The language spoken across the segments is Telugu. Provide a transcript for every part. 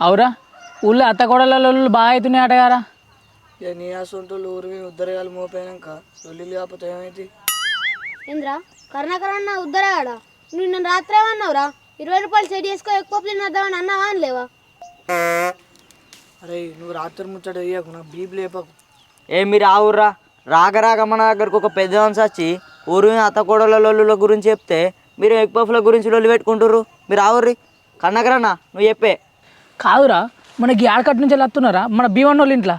అవురా ఊళ్ళో అత్త కోడలలో బాగా అవుతున్నాయి ఆటగారా. ఇక నీ అసొంటోళ్ళు ఊరివి ఉద్దరగాలు మోపోయాక లొల్లి కాకపోతే ఏమైంది? ఏంద్రా కరుణాకరన్న ఉద్దరాడా నువ్వు నిన్న రాత్రి ఏమన్నావురా? 20 రూపాయలు సెట్ చేసుకో ఎక్కువ తిన్నద్దామని అన్నావా అని లేవా? అరే నువ్వు రాత్రి ముచ్చట వేయకు, నా బీపీ లేపకు. మీరు ఆ ఊర్రా రాక రాక మన దగ్గరకు ఒక పెద్ద మనిషి వచ్చి ఊరు అత్త కోడల లొల్లుల గురించి చెప్తే మీరు ఎగ్ పఫ్ల గురించి లొల్లి పెట్టుకుంటుర్రు. మీరు ఆ ఊర్రి కన్నకరన్నా నువ్వు చెప్పే. కాదురా మనకి ఆడకట్టు నుంచి వస్తున్నారా మన భీమన్న వాళ్ళ ఇంట్లో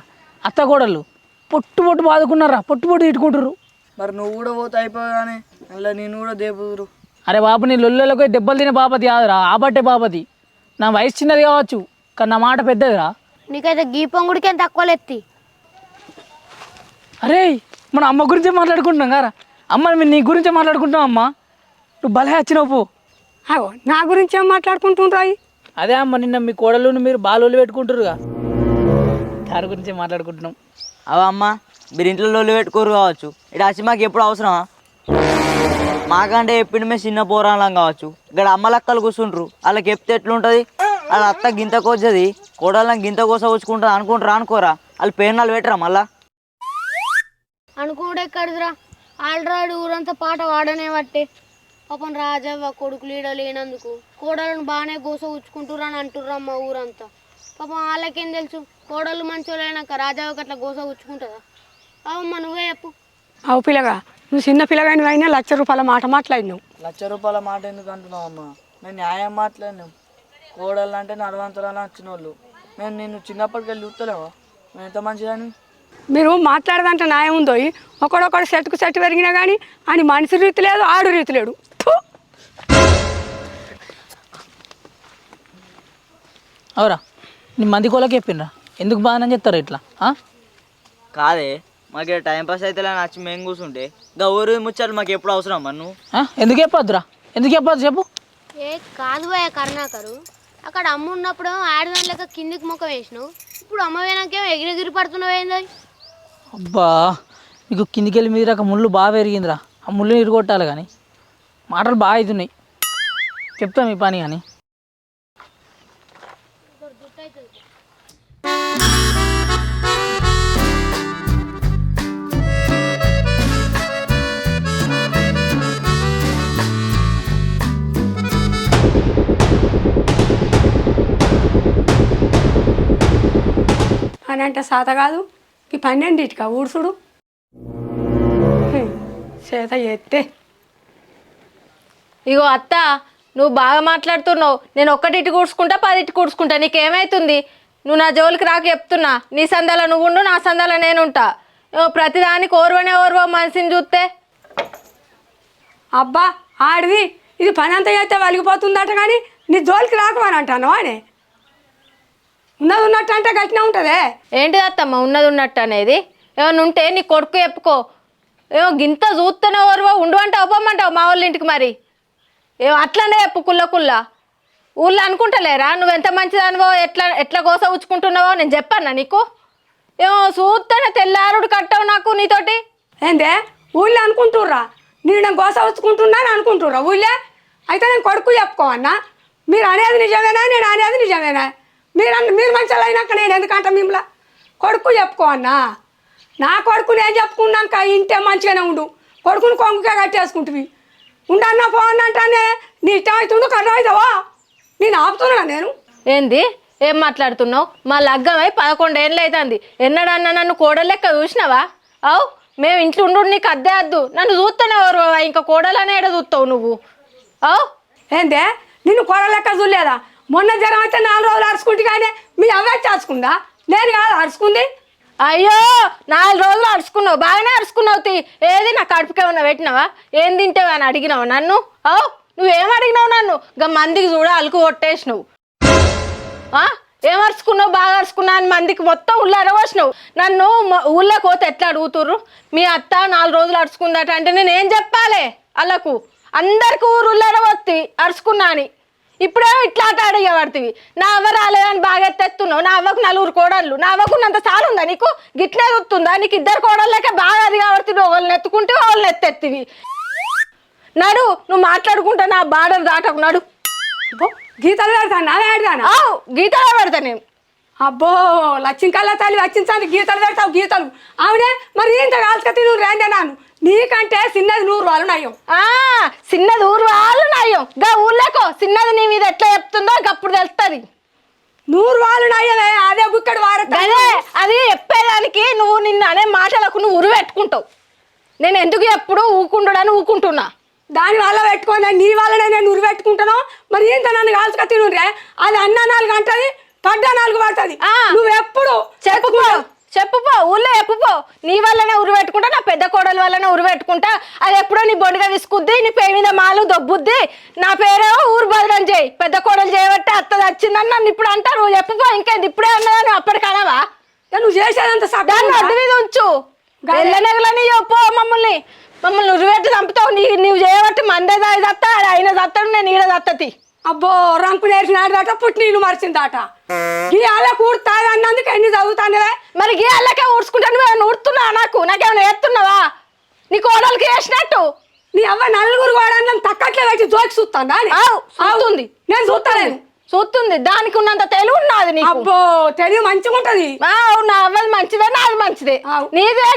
అత్త కోడళ్ళు పొట్టు పొట్టు బాదుకున్నారా, పొట్టు పొట్టు తిట్టుకుంటుర్రు. మరి నువ్వు కూడా పోతే అయిపోగానే అందులో నేను కూడా దేపుదురు. అరే బాబు నీ లొల్లలకు దెబ్బలు తినే బాపతి కాదురా, ఆబట్టే బాపతి. నా వయసు చిన్నది కావచ్చు కానీ నా మాట పెద్దదిరా. నీకైతే గీపొంగుడికేం తక్కువ లెత్తి. అరే మన అమ్మ గురించే మాట్లాడుకుంటున్నాం కారా. అమ్మ మేము నీ గురించే మాట్లాడుకుంటాం. అమ్మ నువ్వు భలే వచ్చినావు పో. నా గురించి ఏం మాట్లాడుకుంటుండ్రాయి? అదే అమ్మ నిన్న మీ కోడలు మీరు బాలొల్లి పెట్టుకుంటారుగా, దాని గురించే మాట్లాడుకుంటున్నాం. అమ్మ మీరు ఇంట్లో లొల్లి పెట్టుకోరు కావచ్చు, ఇక్కడ వచ్చి మాకు ఎప్పుడు అవసరమా? మాకంటే చెప్పిండు మేము చిన్న పోరాళ్ళం కావచ్చు, ఇక్కడ అమ్మలక్కలు కూర్చుంటారు. వాళ్ళకి చెప్తే ఎట్లుంటుంది? వాళ్ళ అత్త గింత కోసది కోడళ్ళని గింత కోస వచ్చుకుంటుంది అనుకుంటారా అనుకోరా? వాళ్ళు పేరునాలు పెట్టరా మళ్ళా? అనుకోడు ఎక్కడిదిరా, ఆల్రెడీ ఊరంతా పాట వాడనే బట్టే. పాపం రాజవ్వ కొడుకులు ఈడ లేనందుకు కోడలను బాగానే గోస ఉచ్చుకుంటుర్రు అని అంటుర్రమ్మ ఊరంతా. పాపం వాళ్ళకేం తెలుసు, కోడలు మంచోళ్ళైనాక రాజవ్వకి అట్లా గోస ఉచ్చుకుంటుందా? అవమ్మ నువ్వే చెప్పు. అవు పిల్లగా, నువ్వు చిన్న పిల్లగాని అయినా ₹1,00,000 మాట మాట్లాడినావు. ₹1,00,000 మాట ఎందుకు అంటున్నావు అమ్మ? నేను న్యాయం మాట్లాడినాం. కోడళ్ళు అంటే నడవంతరాలు వచ్చిన వాళ్ళు. మేము నిన్ను చిన్నప్పటికెళ్ళి చూస్తలేవా నేను ఎంత మంచిదని? మీరు మాట్లాడదంటే న్యాయం ఉందో? ఒకడొకడు సెట్కు సెట్ పెరిగినా కానీ అని మనిషి రీతి లేదు, ఆడు రీతి లేడు. అవురా నీ మంది కోళ్ళకి చెప్పిండ్రా, ఎందుకు బాగానే చెప్తారా ఇట్లా? కాదే మాకు టైం పాస్ అయితే నచ్చి మేము కూర్చుంటే ఇంకా ఊరు ముచ్చారు మాకు ఎప్పుడు అవసరం మరి నువ్వు ఎందుకు చెప్పొద్దురా? ఎందుకు చెప్పొద్దు చెప్పు. ఏ కాదు పోయా కరుణాకరు, అక్కడ అమ్మ ఉన్నప్పుడు ఆడదాని లెక్క కిందికి ముఖం వేసినావు, ఇప్పుడు అమ్మ పోయినాకేమో ఎగిరెగిరి పడుతున్నావు ఏంది? అబ్బా నీకు కిందికి వెళ్ళి మీద రకం ముళ్ళు బాగా పెరిగిందిరా, ఆ ముళ్ళుని ఇరుగొట్టాలి. కానీ మాటలు బాగా అవుతున్నాయి, చెప్తా మీ పని. కానీ అని అంటే సాత కాదు ఈ 12టికా ఊడ్చుడు చేత ఎత్తే. ఇగో అత్త నువ్వు బాగా మాట్లాడుతున్నావు, నేను ఒక్కటిటి కూర్చుకుంటా 10 కూర్చుకుంటా, నీకేమవుతుంది? నువ్వు నా జోలికి రాక చెప్తున్నా. నీ సందాల నువ్వు ఉండు, నా సందాల నేనుంటా. ప్రతిదానికి ఓర్వో మనిషిని చూస్తే. అబ్బా ఆడివి ఇది పని అంతా చేస్తే వలిగిపోతుందట, కానీ నీ జోలికి రాకమని అంటాను. అని ఉన్నది ఉన్నట్టు అంటే గట్టినే ఉంటుందే. ఏంటిది అత్తమ్మ ఉన్నది ఉన్నట్టు అనేది? ఏమైనా ఉంటే నీ కొడుకు చెప్పుకో. ఏమో గింత చూస్తేనే ఓర్వో ఉండు అంటే ఒప్పమంటావు మా వాళ్ళ ఇంటికి. మరి ఏమో అట్లనే చెప్పు కుల్ల ఊళ్ళో అనుకుంటలేరా నువ్వెంత మంచిదానివో, ఎట్లా గోస ఉచ్చుకుంటున్నావో నేను చెప్పానా నీకు? ఏమో చూస్తేనే తెల్లారుడు కట్టావు నాకు నీతోటి. ఏందే ఊళ్ళో అనుకుంటుర్రా? నేను గోస వచ్చుకుంటున్నాను అనుకుంటుర్రా ఊళ్ళే? అయితే నేను కొడుకు చెప్పుకోవన్నా? మీరు అనేది నిజమేనా, నేను అనేది నిజమేనా? మీరు మంచిగా అయినాక నేను ఎందుకంటే మిమ్మల్ని కొడుకు చెప్పుకోవన్నా? నా కొడుకు నేను చెప్పుకున్నాక ఇంటే మంచిగానే ఉండు, కొడుకుని కొంగుకే కట్టేసుకుంటువి. ఉండన్నా పోవన్నా అంటానే నీ ఇష్టం అవుతుండు కర్ర అవుతావా? నేను ఆపుతున్నా నేను. ఏంది ఏం మాట్లాడుతున్నావు? మా లగ్గమై 11 ఏళ్ళు అవుతుంది. ఎన్నడన్నా నన్ను కోడలు లెక్క చూసినావా? అవు మేము ఇంట్లో ఉండు, నీకు అద్దే అద్దు. నన్ను చూస్తేనే ఎవరు ఇంకా కోడలనే ఎడ చూస్తావు నువ్వు? అవు ఏందే నిన్ను కొర లెక్క చూడలేదా? మొన్న జ్వరం అయితే 4 రోజులు అరుచుకుంటే కానీ మీ అవ్వ అరుచుకుందా? నేను కాదు అరుచుకుంది. అయ్యో 4 రోజులు అరుచుకున్నావు, బాగానే అరుచుకున్నావు. ఏది నా కడుపుకి ఏమన్నా పెట్టినావా? ఏం తింటావా అని అడిగినావు నన్ను? అవు నువ్వేం అడిగినావు నన్ను? ఇంకా మందికి చూడ అలుకు కొట్టేసినావు. ఏం అరుచుకున్నావు? బాగా అరుచుకున్నా అని మందికి మొత్తం ఊళ్ళో అరవచ్చినావు. నన్ను ఊళ్ళోకి పోతే ఎట్లా అడుగుతుర్రు? మీ అత్త 4 రోజులు అరుచుకుందట అంటే నేనేం చెప్పాలి వాళ్ళకు? అందరికి ఊళ్ళో అరవచ్చి అరుచుకున్నా అని. ఇప్పుడేమో ఇట్లా ఆట అడిగేవాడుతుంది. నా అవ్వ రాలేదని బాగా ఎత్తెత్తున్నావు. నా అవ్వకు 4 కోడళ్ళు, నా అవ్వకున్నంత చాలు ఉందా నీకు? గిట్లే ఎత్తుందా నీకు? 2 కోడళ్ళకే బాగా అది కాబట్టి ఒకళ్ళని ఎత్తుకుంటే వాళ్ళని ఎత్తెత్తివి. నడు నువ్వు మాట్లాడుకుంటా నా బార్డర్ దాటకు. నడు గీతలు పెడతాను అవే ఆడదానా ఆవు గీతలో పెడతా నేను. అబ్బో లక్ష్మీకల్లా తల్లి వచ్చింది గీతలు పెడతావు గీతలు అవునే మరి ఇంత కాల్చుకతి నువ్వు రేందే నాను నీకంటే చిన్నది 100 వాళ్ళు నయ్యం చిన్నది ఊరు వాళ్ళు నయ్యం గా ఊర్లేకో చిన్నది నీ మీద ఎట్లా చెప్తుందో అప్పుడు తెలుస్తుంది. 100 వాళ్ళు నయ్యమే అదే బుక్కడు వారతా అదే అది చెప్పేదానికి నువ్వు నిన్ను అనే మాటలకు నువ్వు ఉరు పెట్టుకుంటావు. నేను ఎందుకు ఎప్పుడు ఊకుంటున్నాను ఊకుంటున్నా. దాని వల్ల పెట్టుకోండి నీ వల్లనే నేను ఉరి పెట్టుకుంటాను మరి ఇంత నన్ను కాల్చుక తినురే అది అన్న 4 గంటది పడ్డ 4 పడుతుంది నువ్వు ఎప్పుడు చెప్పుపో ఊళ్ళో చెప్పుపో. నీ వల్లనే ఉరి పెట్టుకుంటా నా పెద్ద కోడల వల్లనే ఉరి పెట్టుకుంటా. అది ఎప్పుడో నీ బొండిగా విసుకుద్ది నీ పేరు మీద మాలు దొబ్బుద్ది. నా పేరేమో ఊరు బదనం చేయి పెద్ద కోడలు చేయబట్టే అత్తది వచ్చిందని నన్ను ఇప్పుడు అంటారు. చెప్పుపో ఇంకేంది ఇప్పుడే అన్నదాన్ని అప్పటికనవా నువ్వు చేసేదంత దాన్ని అడ్డు మీద ఉంచు వెళ్ళనగలని చెప్పు మమ్మల్ని ఉరిపెట్టి చంపుతావు. నువ్వు చేయబట్టి మందే దత్తా ఆయన దత్తాడు నేను ఈడ దత్తతి. అబ్బో రంకు నేర్చినాడట పుట్టి నీళ్ళు మరిచిందట గీయాల కూడతాది అన్నందుకు ఎన్ని చదువుతానే మరి గీయాలకే ఊడ్చుకుంటా నువ్వు ఊడుతున్నా నాకేమైనా ఎత్తున్నావా నీ కోడలకి వేసినట్టు. నీ అవ్వ 4 వాడని తక్కట్లే పెట్టి జోకి చూస్తాందా చూస్తుంది నేను చూస్తాను చూస్తుంది దానికి ఉన్నంత తెలివి ఉన్నది నీకు. అబ్బో తెలివి మంచిగా ఉంటది నా అవ్వది మంచిదే నాది మంచిదే నీదే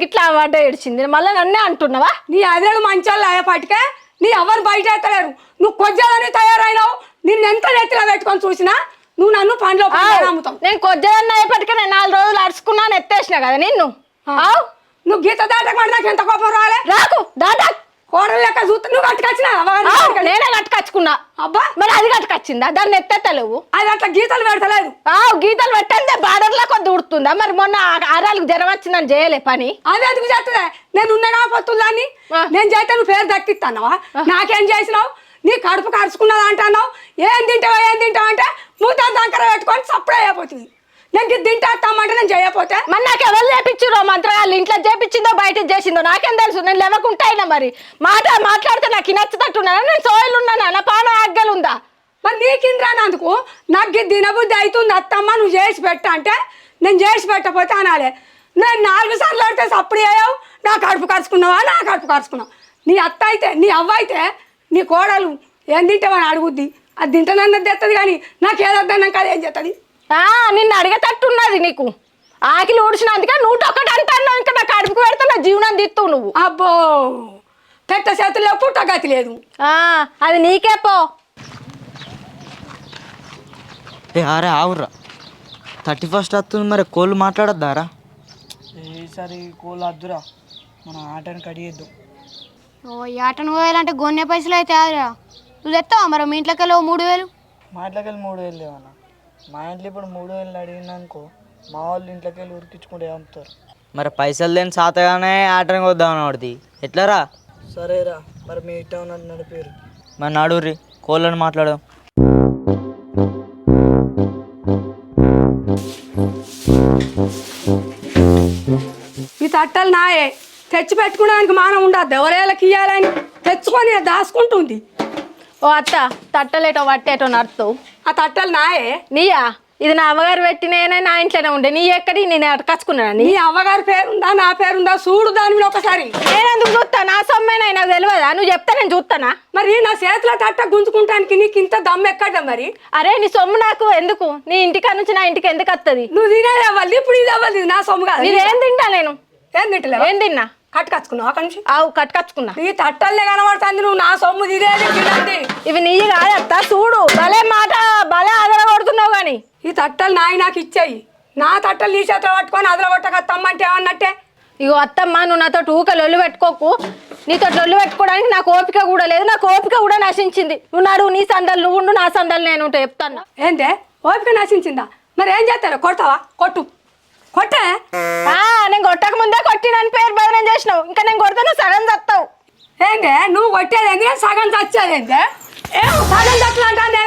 గిట్లా అవార్డు ఏడ్చింది మళ్ళీ నన్నే అంటున్నావా. నీ అదేడు మంచోళ్ళు అయ్యేపాటికే నీ ఎవరు బయట ఎత్తలేరు నువ్వు కొజ్జాలని తయారైనావు నిన్ను ఎంత నెత్తిలో పెట్టుకొని చూసినా నువ్వు నన్ను పండ్లో అమ్ముతావు. నేను కొజ్జాలని అయ్యేపటికే నేను 4 రోజులు అడుచుకున్నాను ఎత్తేసిన కదా నిన్ను. నువ్వు గీత దాటకుండా నాకు ఎంత కోపం రాలే రాకు దాట కోడలు లెక్క చూస్తా నువ్వు కట్టుకొచ్చినా నేనే కట్టుకొచ్చుకున్నా. అబ్బా మరి అది కట్టుకొచ్చిందా దాన్ని ఎత్తలేవు అది అట్లా గీతలు పెడతలేదు. గీతలు పెట్టండి బార్డర్లో కొద్ది ఉడుతుందా మరి మొన్న 6 జ్వరం వచ్చిందని చేయలే పని అది ఎందుకు చేస్తుందే నేను ఉన్నగా పొత్తుదాన్ని నేను చేస్తే నువ్వు పేరు దక్కిస్తానవా నాకేం చేసినావు నీ కడుపు కరుచుకున్నది అంటున్నావు ఏం తింటావా అంటే మూత దగ్గర పెట్టుకొని సప్పుడే అయిపోతుంది. నేను తింటామంటే నేను చేయకపోతే మరి నాకు ఎవరు చేపించారో మంత్రాలు ఇంట్లో చేపించిందో బయట చేసిందో నాకేం తెలుసు. నేను లేవకుంటాయినా మరి మాట్లాడితే నాకు నచ్చుతట్టున్నాను నేను సోయలు ఉన్నానా నా పాన ఆగ్గలు ఉందా మరి నీకింద్రానందుకు నాకు దినబుద్ధి అవుతుంది అత్తమ్మ నువ్వు చేసి పెట్టా అంటే నేను చేసి పెట్టకపోతే అనాలే. నేను 4 సార్లు ఆడితే సప్పుడు అయ్యావు నా కడుపు కరుచుకున్నావు నీ అత్త అయితే నీ అవ్వ అయితే నీ కోడలు ఏం తింటావని అడుగుద్ది అది తింటానన్నది తెస్తుంది కానీ నాకు ఏదొద్దన్నాక అది ఏం చేస్తుంది. నిన్ను అడిగేటట్టున్నది నీకు ఆకిలి ఊడ్చినందుకే 101 అంటాను ఇంకా నా కడుపుకు పెడితే నా జీవనం తీస్తావు నువ్వు. అబ్బో పెట్ట చేతుల్లో పుట్టగతి లేదు అది నీకే పో. అరే ఆవురా 31st వస్తుంది మరి కోళ్ళు మాట్లాడద్దారా. ఈసారి కోళ్ళు వద్దురా మన ఆటని కడిగేద్దాం. ఈ ఆటను పోయాలంటే గొన్నె పైసలు అయితే ఆదిరా నువ్వు తెస్తావా మరి మీ ఇంట్లోకి వెళ్ళి 3000 మా ఇంట్లోకి వెళ్ళి 3000 లేవన్నా మా ఇంట్లో ఇప్పుడు 3000 అడిగినానుకో మా వాళ్ళు ఇంట్లోకి వెళ్ళి ఉరికించుకుంటే అమ్ముతారు. మరి పైసలు లేని సాతగానే ఆటనికి వద్దామని పడుతుంది ఎట్లారా. సరేరా మరి మీ ఇట్ట ఉన్నట్టు నడిపారు మరి నాడూరి కోళ్ళని మాట్లాడదాం. ఈ తట్టలు నాయే తెచ్చి పెట్టుకోవడానికి మానం ఉండద్దు ఎవరేళ్ళకి ఇవ్వాలని తెచ్చుకొని దాచుకుంటుంది. ఓ అత్త తట్టలేటో పట్టేటో నడుతావు ఆ తట్టలు నాయే నీయా ఇది నా అమ్మగారు పెట్టినేనే నా ఇంట్లోనే ఉండే నీ ఎక్కడి నేను అటకచ్చుకున్నాను. నీ అవ్వగారి పేరుందా నా పేరుందా చూడు దాని మీద ఒకసారి. నేను ఎందుకు చూస్తా నా సొమ్మేనా నాకు తెలియదా నువ్వు చెప్తే నేను చూస్తానా. మరి నా చేతిలో తట్ట గుంజుకుంటానికి నీకు ఇంత దమ్ము ఎక్కడా మరి. అరే నీ సొమ్ము నాకు ఎందుకు నీ ఇంటికా నుంచి నా ఇంటికి ఎందుకు వస్తుంది. నువ్వు తినేది అవ్వాలి ఇప్పుడు ఇది అవ్వాలి నా సొమ్ము కాదు. నేనేం తింటా నేను ఏం తింటలేవు ఏం తిన్నా కట్టుకచ్చుకున్నావు అక్కడి నుంచి ఆవు కట్టుకచ్చుకున్నా. ఈ తట్టల్లే కనబడుతుంది నువ్వు నా సొమ్ము తినేది తినండి. ఇవి నీ కాదత్త చూడు భలే మాట భలే అదర కొడుతున్నావు కానీ. ఈ తట్టలు నాయి నాకు ఇచ్చాయి నా తట్టలు నీ చేతిలో పట్టుకొని అదల కొట్టకత్తమ్మంటే ఏమన్నట్టే. ఇగో అత్తమ్మ నువ్వు నాతో ఊక లొల్లు పెట్టుకోకు. నీతో లొల్లు పెట్టుకోవడానికి నాకు ఓపిక కూడా లేదు నాకు ఓపిక కూడా నశించింది. నువ్వు నాడు నీ సందలు నువ్వు ఉండు నా సందలు నేను ఉంటా చెప్తాను. ఏంటే ఓపిక నశించిందా మరి ఏం చేస్తాను కొడతావా కొట్టు కొట్టే. నేను కొట్టక ముందే కొట్టినని పేరు బదనం చేసినావు ఇంకా నేను కొడితే నువ్వు సగం చస్తావు. ఏంటే నువ్వు కొట్టేది ఏంటి సగం చచ్చేది ఏంటే ఏం సగం చట్లు అంటానే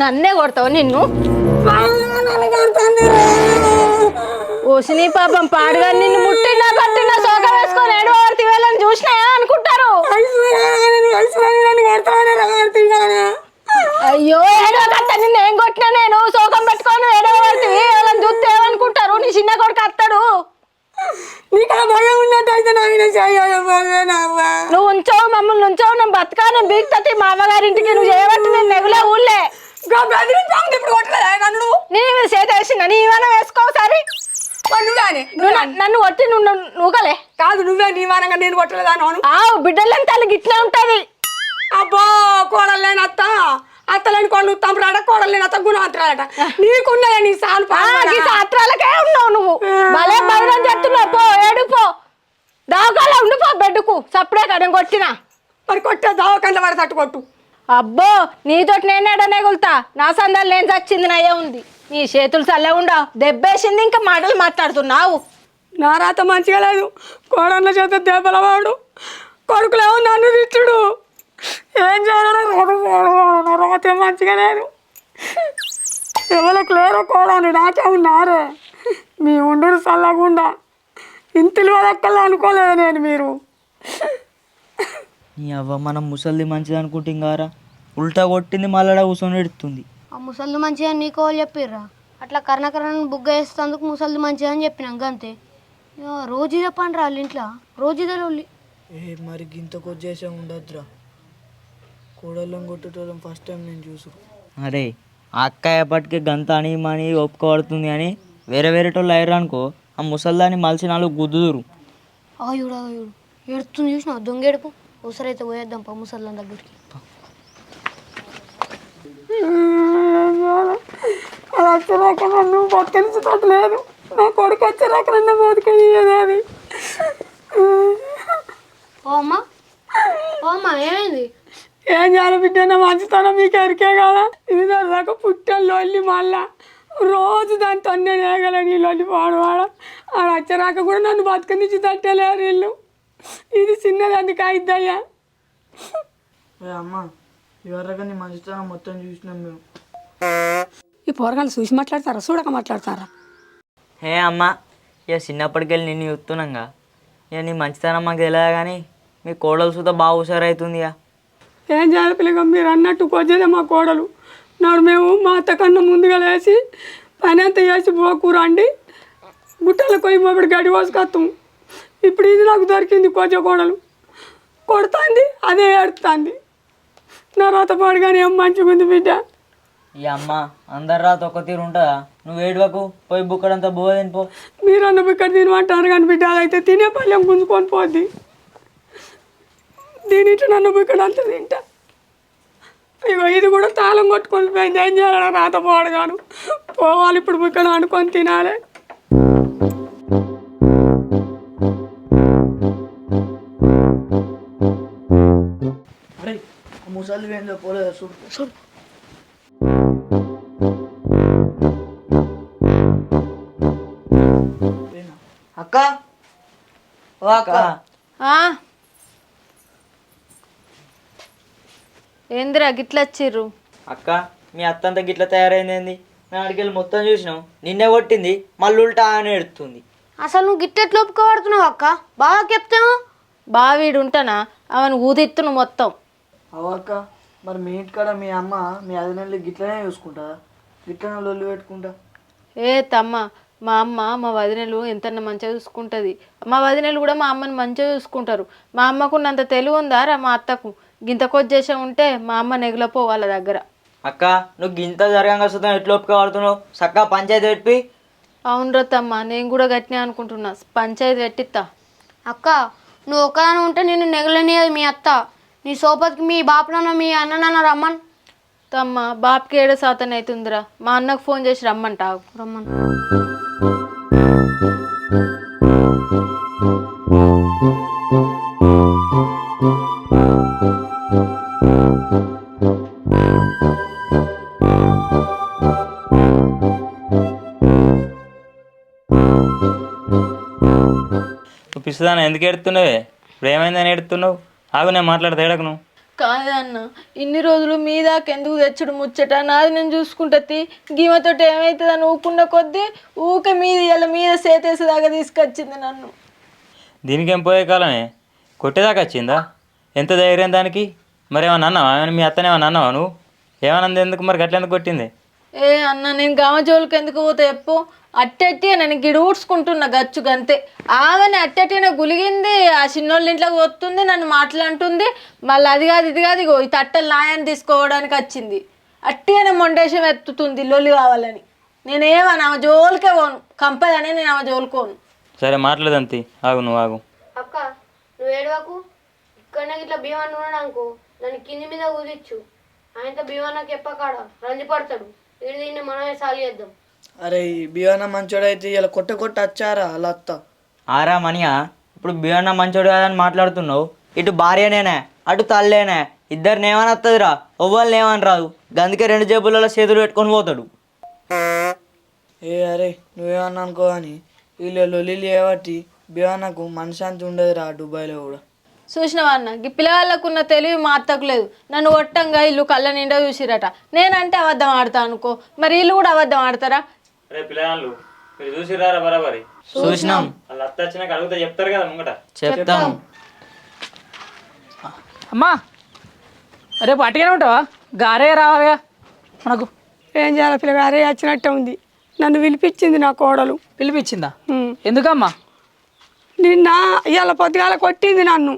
నన్నే కొడతావు నిన్ను ఓసిని పాపం పాడుగా నిన్ను ముట్టినా పట్టినా సోక వేసుకొని ఏడవర్తి వెళ్ళని చూసినా అనుకుంటారు. అయ్యో ఏడవకట్ట నిన్ను ఏం కొట్టినా నేను సోకం పెట్టుకొని ఏడవర్తి వాళ్ళని చూస్తే ఏమనుకుంటారు నీ చిన్న కొడుకు అత్తాడు. నీకు ఆ భయం ఉన్నట్టయితే నువ్వు ఉంచావు మమ్మల్ని ఉంచావు నేను బతకా నేను బీక్తతి మా అమ్మగారింటికి నువ్వు చేయబట్టి నేను నెగులే ఊళ్ళో వేసిన నీ వానం వేసుకో సరే మరి నువ్వేనే నన్ను కొట్టి నువ్వుగలే కాదు నువ్వే నీ వానంగా నేను కొట్టలేదాను అను ఆవు బిడ్డలని తల్లి ఇట్లా ఉంటది అబ్బో కోడలు లేని అత్త అత్తలేని కోడలు తమ్ముడాట కోడలు లేని అత్త గుణవంతురాలట నీకున్నదే నీ సాలు ఈ సాత్రాలకే ఉన్నావు నువ్వు భలే బయలు చెప్తున్నావు పో ఏడుపో దావకాల ఉండిపో బెడ్డుకు సప్పుడే కడం కొట్టినా మరి కొట్టే దావకండ పడి తట్టుకొట్టు అబ్బో నీతోటి నేనేడనే గుల్తా నా సందాలు నేను చచ్చింది నయ్యే ఉంది నీ చేతులు చల్లే ఉండవు దెబ్బేసింది ఇంకా మాటలు మాట్లాడుతున్నావు నా రాత మంచిగా లేదు కోడళ్ళ చేత దెబ్బలవాడు కొడుకులేమో నన్ను తిట్టుడు ఏం చేయాలి రాత మంచిగా లేదు ఎవరికి లేరో కోడలు నాకే ఉన్నారే మీ ఉండరు చల్లకుండా ఇంటిలో లెక్కలు అనుకోలేదు నేను మీరు నీ అవ్వ మనం ముసలిది మంచిది అనుకుంటే ఇంకారా ఉల్టా కొట్టింది మళ్ళా కూర్చొని ఎడుతుంది. ఆ ముసలిది మంచిగా నీకు వాళ్ళు చెప్పిర్రా అట్లా కర్ణకరణను బుగ్గ వేసేందుకు ముసలిది మంచిగా అని చెప్పినాం అంతే రోజు చెప్పండి రా వాళ్ళ ఇంట్లో రోజు ఇదే లొల్లి. మరి గింతకు వచ్చేసే ఉండద్దురా కోడళ్ళం కొట్టేటోళ్ళం ఫస్ట్ టైం నేను చూసు. అరే ఆ అక్క ఎప్పటికీ గంత అని మని ఒప్పుకోబడుతుంది అని వేరే వేరేటోళ్ళు అయ్యారు అనుకో ఆ ముసల్దాన్ని మలిసి 4 గుద్దుదురు. ఆయుడు ఏడుతుంది చూసినా దొంగేడుపు ఉసరైతే పోయేద్దాం పా ముసల్దాన్ దగ్గరికి. అది వచ్చేదాకా నన్ను బతికించటట్టు లేదు నా కొడుకు వచ్చేదాకా నన్ను బతికనియదు అది. ఓ అమ్మ ఏమైంది? ఏం చేయాలి బిడ్డ నా మంచితనం మీకు ఎరికే కదా ఇది దాకా పుట్టల్లో వెళ్ళి మళ్ళా రోజు దాంతో నేను వేయగలను వీళ్ళు పాడవాడ ఆడ వచ్చరాక కూడా నన్ను బతుకనిచ్చి తట్టలేరు వీళ్ళు. ఇది చిన్నది అందుకు అయిద్దయ్యా. అమ్మ ఎవరిగా నీ మంచితనం మొత్తం చూసినాం మేము. ఈ పోరగాళ్ళు చూసి మాట్లాడతారా చూడక మాట్లాడతారా? హే అమ్మ ఇక చిన్నప్పటికెళ్ళి నిన్ను చూస్తున్నాగా ఇక నీ మంచితనం మాకు తెలియదు కానీ మీ కోడలు సుతా బాగా హుషారవుతుంది ఇక. ఏం చేయాలి పిల్లగా మీరు అన్నట్టు కొద్దిదే మా కోడలు నాడు మేము మా అత్త కన్నా ముందుగా లేచి పని అంతా చేసి పోకూరండి గుట్టలకు పోయి మొబడి గడి పోసుకొస్తాం. ఇప్పుడు ఇది నాకు దొరికింది కొంచెం కోడలు కొడుతుంది అదే ఏడుతుంది. నా రాత పాడుగానే ఏం మంచిగా ఉంది బిడ్డ. ఈ అమ్మ అందరు రాత ఒక తీరు ఉంటుందా? నువ్వు ఏడువకు పోయి బుక్కడంతా బోదని పో. మీరు అన్న ఇక్కడ తినమంటారు కానీ బిడ్డ అదైతే తినే పల్లెం గుంజుకొని పోద్ది. దీనింటి నన్ను ఇక్కడ అంతా తింటా. ఇగో ఇది కూడా తాళం కొట్టుకొని పోయింది. ఏం చేయాలి రాత పాడుగాను పోవాలి ఇప్పుడు ఇక్కడ అనుకొని తినాలి. అరే ముసలి వేందో పోలేదు చూడు. అక్క ఓ అక్క ఏందిరా గిట్ల వచ్చిర్రు? అక్క మీ అత్తంతా గిట్ల తయారైంది ఏంది? మేము అడికెళ్ళి మొత్తం చూసినాం నిన్నే కొట్టింది మళ్ళీ ఉల్టా అని ఎడుతుంది. అసలు నువ్వు గిట్టెట్లు ఒప్పుకోబడుతున్నావు అక్క బాగా చెప్తావు. బావీడు ఉంటానా అవను ఊదిత్తును మొత్తం. అవక్క మరి మీ ఇంటికాడ మీ అమ్మ మీ అదినెల్లి గిట్లనే చూసుకుంటుందా? గిట్లనే లొల్లు పెట్టుకుంటా? ఏ తమ్మ మా అమ్మ మా వదినలు ఎంతన్నా మంచిగా చూసుకుంటుంది. మా వదినలు కూడా మా అమ్మని మంచిగా చూసుకుంటారు. మా అమ్మకున్నంత తెలివి ఉందా రా మా అత్తకు? గింతకొచ్చేసా ఉంటే మా అమ్మ నెగిలపో వాళ్ళ దగ్గర. అక్క నువ్వు గింత జరగంగా సుతం ఎట్లా ఒప్పుకోబడుతున్నావు? చక్కగా పంచాయతీ పెట్టి. అవునరా తమ్మ నేను కూడా గట్టినే అనుకుంటున్నా పంచాయతీ పెట్టిస్తా. అక్క నువ్వు ఒక్కదాని ఉంటే నేను నెగలనియదు మీ అత్త. నీ సోపతికి మీ బాపనన్న మీ అన్న రమ్మన్. తమ్మ బాప్కి ఏడో శాతం అవుతుందిరా మా అన్నకు ఫోన్ చేసి రమ్మంటావు. రమ్మన్. నువ్వు పిస్తుదాన్ని ఎందుకు ఎడుతున్నావే? ఇప్పుడు ఏమైందని ఎడుతున్నావు? ఆగు నేను మాట్లాడితే ఏడకు నువ్వు. కాదన్న ఇన్ని రోజులు మీ దాకా ఎందుకు తెచ్చుడు ముచ్చట నాది నేను చూసుకుంటది. గీమతో ఏమవుతుందని ఊకున్న కొద్దీ ఊకే మీది ఇలా మీద సేతేసేదాకా తీసుకొచ్చింది నన్ను. దీనికేం పోయే కాలమే కొట్టేదాకా వచ్చిందా? ఎంత ధైర్యం దానికి? మరి ఏమన్నా అన్నావా? ఏమైనా మీ అత్తనే ఏమన్నా అన్నావా నువ్వు? ఏమన్నది ఎందుకు మరి గట్ల ఎందుకు కొట్టింది? ఏ అన్న నేను గామ జోలికి ఎందుకు పోతే చెప్పు. అట్టెట్టి నేను గిడి ఊడ్చుకుంటున్నా గచ్చు గంతే. ఆమెని అట్టెట్టిన గులిగింది ఆ చిన్నోళ్ళ ఇంట్లోకి వస్తుంది నన్ను మాట్లాడుతుంది. మళ్ళీ అది కాదు ఇది కాదు ఇగో ఈ తట్టలు నాయని తీసుకోవడానికి వచ్చింది. అట్టిగానే మొండేశం ఎత్తుతుంది లొల్లి కావాలని. నేనేమన్నా ఆమె జోలికే పోను కంపదని నేను ఆమె జోలుకోను. సరే మాట్లాడదంతి, ఆగు నువ్వు ఆగు. అక్క నువ్వు ఏడవకు. ఇక్కడనే ఇట్లా భీమన్న ఉన్నాడు అనుకో, దాన్ని కింది మీద కుదిచ్చు. ఆయనతో భీమన్నకి ఎప్పకాడ రంది పడతాడు. వీడి దీన్ని మనమే సాలి చేద్దాం. అరే ఈ బియ్యన్న మంచోడైతే ఇలా కొట్ట వచ్చారా అలా అత్త. ఆరా మనియా, ఇప్పుడు బియ్యన్న మంచోడు కాదని మాట్లాడుతున్నావు. ఇటు భార్యనేనే అటు తల్లేనే, ఇద్దరిని ఏమని వస్తుందిరా, ఎవ్వరిని ఏమని రాదు. గందుకే 2 జేబులలో చేతులు పెట్టుకొని పోతాడు. ఏ అరే నువ్వేమన్నా అనుకో అని వీళ్ళు లొల్లి చేయబట్టి బియ్యన్నకు మనశాంతి ఉండదురా దుబాయ్లో కూడా. చూసినవా అన్న, ఈ పిల్లగాళ్ళకున్న తెలివి మా అత్తకు లేదు. నన్ను ఒట్టంగా ఇల్లు కళ్ళ నిండా చూసిరట. నేనంటే అబద్ధం ఆడతా అనుకో, మరి వీళ్ళు కూడా అబద్ధం ఆడతారా? రే పిల్లగాళ్ళు, మీరు చూసిరారా బరాబరి? చూసినాం, వాళ్ళ అత్త వచ్చినాక అడుగుతా చెప్తారు కదా ముంగట. చెప్తాం. అమ్మా రేపు అట్టుగానే ఉంటావా? గారే రావాలిగా మనకు. ఏం చేయాలి పిల్లగా, అరే వచ్చినట్టే ఉంది. నన్ను పిలిపించింది నా కోడలు. పిలిపించిందా? ఎందుకమ్మా? నిన్న ఇవాళ పొద్దుగాల కొట్టింది నన్ను.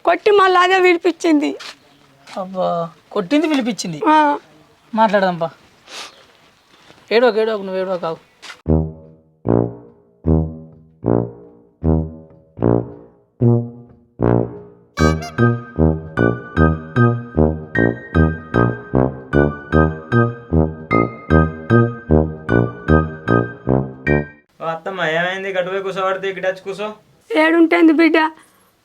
కొట్టి మళ్ళీ అదే పిలిపించింది. అబ్బా కొట్టింది పిలిపించింది. ఆ, మాట్లాడదాంపా. ఏడోకు నువ్వు ఏడో కావు. అత్తమ్మ ఏమైంది? గట్టుపై కూర్చోబడితే ఇక్కడ వచ్చి కూర్చో. ఏడుంటేంది బిడ్డ,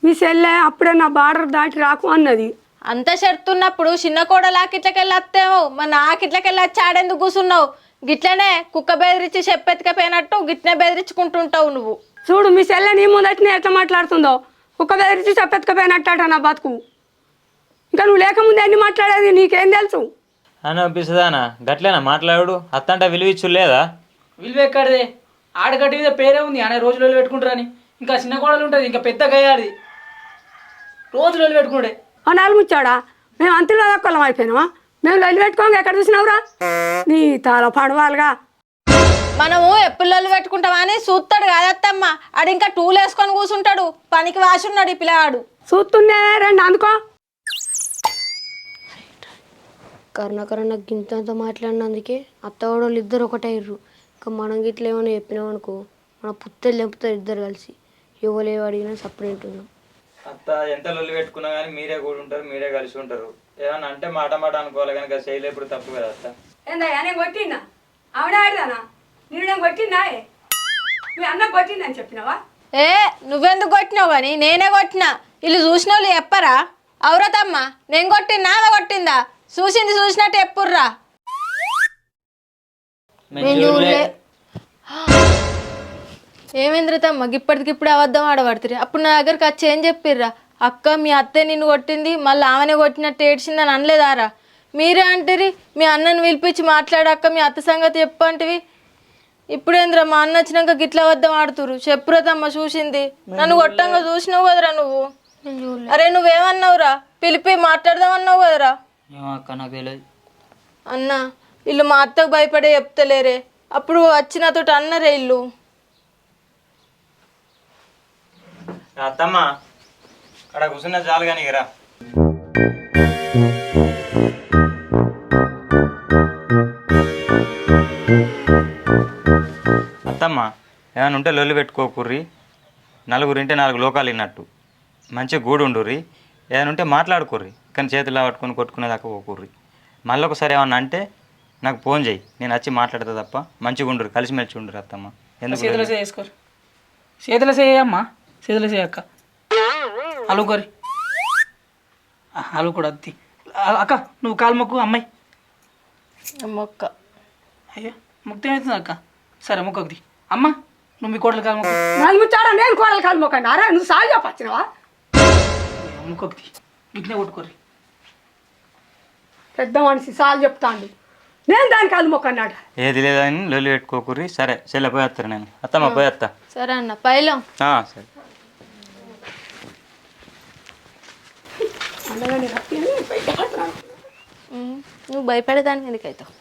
మీ సెల్లె అప్పుడే నా బార్డర్ దాటి రాకు అన్నది. అంత షర్తున్నప్పుడు చిన్న కోడలా కిట్లకెళ్ళి వస్తేమో, మరి నా కిట్లకెళ్ళి వచ్చి ఆడేందుకు కూర్చున్నావు? గిట్లనే కుక్క బెదిరించి చెప్పెత్తుకపోయినట్టు గిట్లనే బెదిరించుకుంటుంటావు నువ్వు. చూడు మీ సెల్లె నీ ముందటినే ఎట్లా మాట్లాడుతుందో. కుక్క బెదిరించి చెప్పెత్తుకపోయినట్టట నా బతుకు. ఇంకా నువ్వు లేకముందే అన్ని మాట్లాడేది నీకేం తెలుసు? అని అనిపిస్తుందానా? గట్లేనా మాట్లాడు? అత్త అంటే విలువిచ్చు లేదా? విలువ ఎక్కడిదే? ఆడగడ్డి మీద పేరే ఉంది అనే రోజు రోజులు పెట్టుకుంటారని. ఇంకా చిన్న కోడలు ఉంటుంది, ఇంకా పెద్ద గయ్యాది. రోజు రోజులు పెట్టుకుంటే అనాలు ముచ్చాడా? మేము అంతలో దక్కలం అయిపోయినావా? మేము లొల్లి పెట్టుకోగా ఎక్కడ చూసినావురా? నీ తల పడవాలుగా. మనము ఎప్పుళ్ళు పెట్టుకుంటామా అని చూస్తాడు కాదత్తమ్మ. ఆడు ఇంకా టూలు వేసుకొని కూర్చుంటాడు. పనికి వాసున్నాడు ఈ పిల్లగాడు. చూస్తున్నే రండి అందుకో. కరుణకరణ గింతంత మాట్లాడినందుకే అత్తవాడోళ్ళు ఇద్దరు ఒకటైర్రు. ఇంకా మనం గిట్ల ఏమైనా చెప్పినామనుకో, మన పుత్తలు తెంపుతారు ఇద్దరు కలిసి. ఎవరు అడిగినా సపరేట్ ఉన్నాం. అత్త ఎంత లొల్లి పెట్టుకున్నా కానీ మీరే కూడా ఉంటారు, మీరే కలిసి ఉంటారు. ఏమన్నా అంటే మాట అనుకోవాలి కనుక శైలి ఎప్పుడు తప్పు కదా అత్త. ఏందయ్యా నేను కొట్టినా? ఆవిడ ఆడదానా? నేను కొట్టినా? మీ అన్న కొట్టిందని చెప్పినావా? ఏ నువ్వెందుకు కొట్టినావు కానీ నేనే కొట్టినా. వీళ్ళు చూసిన వాళ్ళు చెప్పరా? అవురతమ్మ నేను కొట్టినా ఆమె కొట్టిందా? చూసింది చూసినట్టు ఎప్పుర్రా. ఏమేంద్రతమ్మ ఇప్పటికిప్పుడు అబద్ధం ఆడబడుతుంది. అప్పుడు నా దగ్గరకు వచ్చి ఏం చెప్పిర్రా? అక్క మీ అత్తే నిన్ను కొట్టింది, మళ్ళీ ఆమెనే కొట్టినట్టు ఏడ్చిందని అనలేదారా? మీరే అంటారు మీ అన్నని పిలిపించి మాట్లాడాక మీ అత్త సంగతి చెప్పంటివి. ఇప్పుడేంద్రా మా అన్న వచ్చినాక గిట్ల అబద్ధం ఆడుతురు? చెప్పురతమ్మ చూసింది. నన్ను కొట్టంగా చూసినావు కదరా నువ్వు. అరే నువ్వేమన్నావురా? పిలిపి మాట్లాడదామన్నావు కదరా? అన్న వీళ్ళు మా అత్తకు భయపడే చెప్తలేరే. అప్పుడు వచ్చినతోటి అన్నరే ఇల్లు. అత్తమ్మ అక్కడ కూర్చున్న చాలు కానీ రా. అత్తమ్మ ఏమైనా ఉంటే లొల్లి పెట్టుకోకుర్రి. నలుగురింటే 4 లోకాలు విన్నట్టు మంచిగా గూడు ఉండుర్రి. ఏమైనా ఉంటే మాట్లాడుకోర్రి, కానీ చేతుల్లో పట్టుకొని కొట్టుకునేదాకా పోకుర్రి. మళ్ళీ ఒకసారి ఏమన్నా అంటే నాకు ఫోన్ చేయి, నేను వచ్చి మాట్లాడతా తప్ప. మంచిగా ఉండుర్రి, కలిసిమెలిసి ఉండుర్రి అత్తమ్మ. ఎందుకు చేతులు చేసుకోరు? చేతులు చేయమ్మా, చేతులు చేయక్క. అలుకోరి అలు కూడా అద్ది. అక్క నువ్వు కాలు మొక్కు అమ్మాయి. మొక్క అయ్యో ముక్తి అవుతుంది అక్క. సరే మొక్కది అమ్మ. నువ్వు మీ కోడలు కాలు మొక్కు. నలుగుచ్చాడా? నేను కోడలు కాలు మొక్కండి. అరే నువ్వు సాగు చెప్పచ్చినవా? ముక్కొకటి ఇట్నే కొట్టుకోర్రి. పెద్ద మనిషి సాలు చెప్తాండు, నేను దాని కాలు మొక్కన్నాడు. ఏది లేదని లొల్లి పెట్టుకోకుర్రి. సరే చెల్లె పోయేస్తారు, నేను అత్తమ్మ పోయేస్తా. సరే అన్న పైలం. సరే నువ్వు భయపడేదాన్ని ఎందుకైతావు?